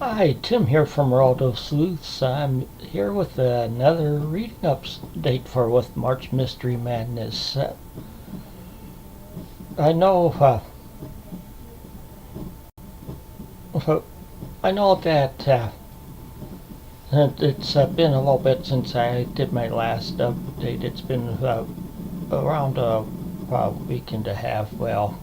Hi, Tim here from World of Sleuths. I'm here with another reading update for with March Mystery Madness. I know, I know that it's been a little bit since I did my last update. It's been around a week and a half. Well,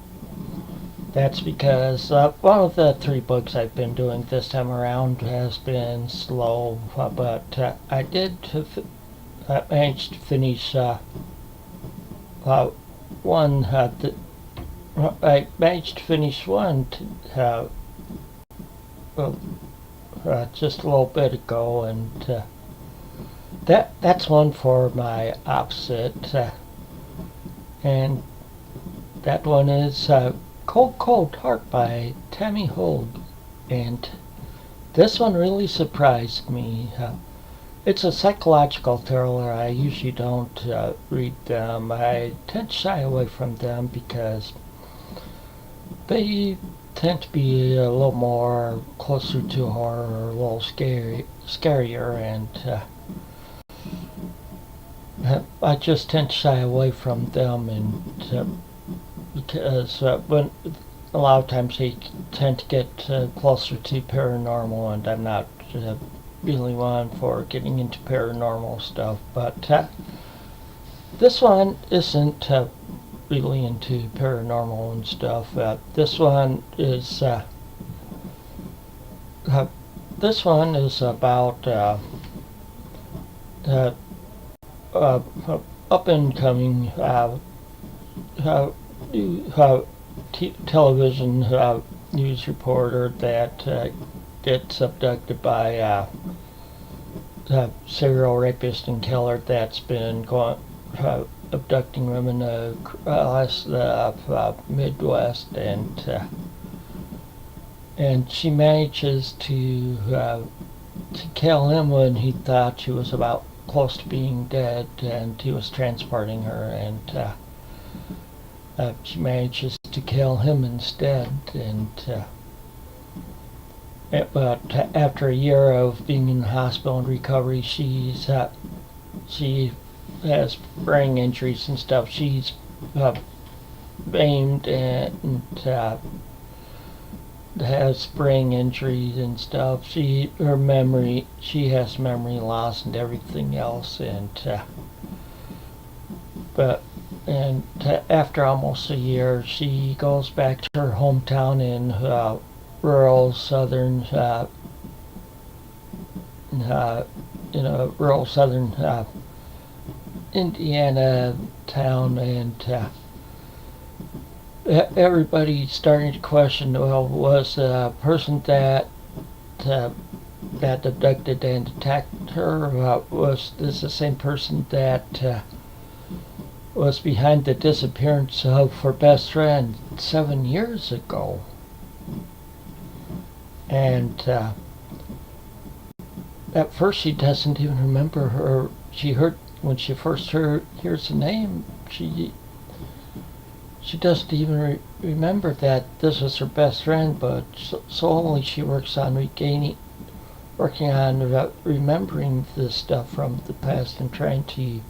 that's because one of the three books I've been doing this time around has been slow, but I did manage to finish one. I managed to finish one just a little bit ago, and that's one for my opposite, and that one is Cold Cold Heart by Tammy Hogue, and this one really surprised me. It's a psychological thriller. I usually don't read them. I tend to shy away from them because they tend to be a little more closer to horror, or a little scarier, and I just tend to shy away from them, and because when a lot of times they tend to get closer to paranormal, and I'm not really one for getting into paranormal stuff. But this one isn't really into paranormal and stuff. This one is about up and coming television news reporter that gets abducted by a serial rapist and killer that's been abducting women across the Midwest, and she manages to kill him when he thought she was about close to being dead, and he was transporting her, and she manages to kill him instead. And but after a year of being in the hospital and recovery, she has brain injuries and stuff. She's maimed and has brain injuries and stuff. She has memory loss and everything else, and after almost a year, she goes back to her hometown in rural southern Indiana town, and everybody's starting to question, well, was the person that abducted and attacked her, was this the same person that was behind the disappearance of her best friend 7 years ago? And at first she doesn't even remember her. When she first hears the name, she doesn't even remember that this was her best friend, but slowly she works on remembering this stuff from the past and trying to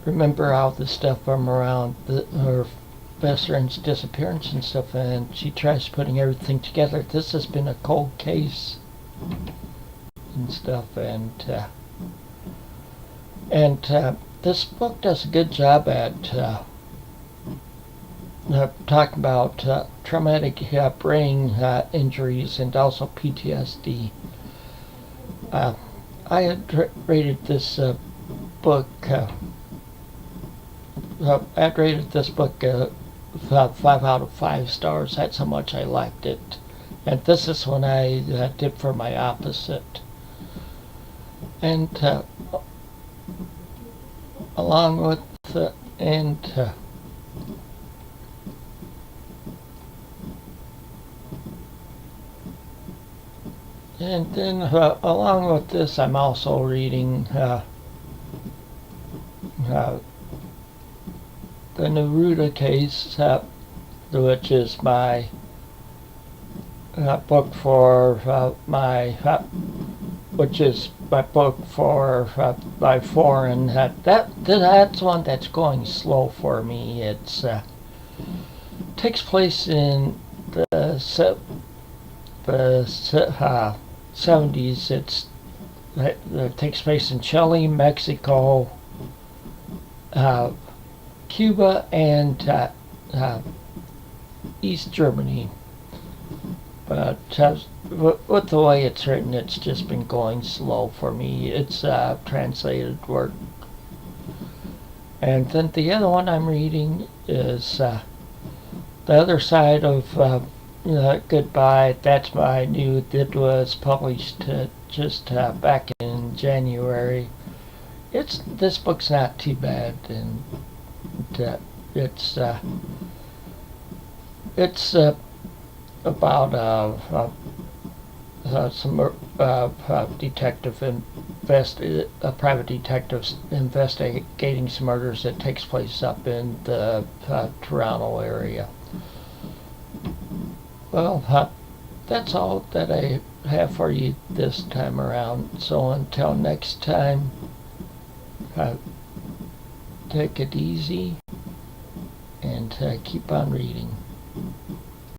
remember all the stuff from around her best friend's disappearance and stuff, and she tries putting everything together. This has been a cold case and stuff, and this book does a good job at talking about traumatic brain injuries and also PTSD. I had rated this book. I rated this book 5 out of 5 stars. That's how much I liked it. And this is one I did for my opposite. And along with and then along with this, I'm also reading the Neruda case, which is my book for which is my book for by foreign. That's one that's going slow for me. It's takes place in the 70s. It takes place in Chile, Mexico, Cuba, and East Germany. But with the way it's written, it's just been going slow for me. It's translated work. And then the other one I'm reading is The Other Side of Goodbye. That's my new. It was published just back in January. This book's not too bad, and it's about some detective a private detective investigating some murders that takes place up in the Toronto area. Well, that's all that I have for you this time around. So until next time, take it easy and keep on reading.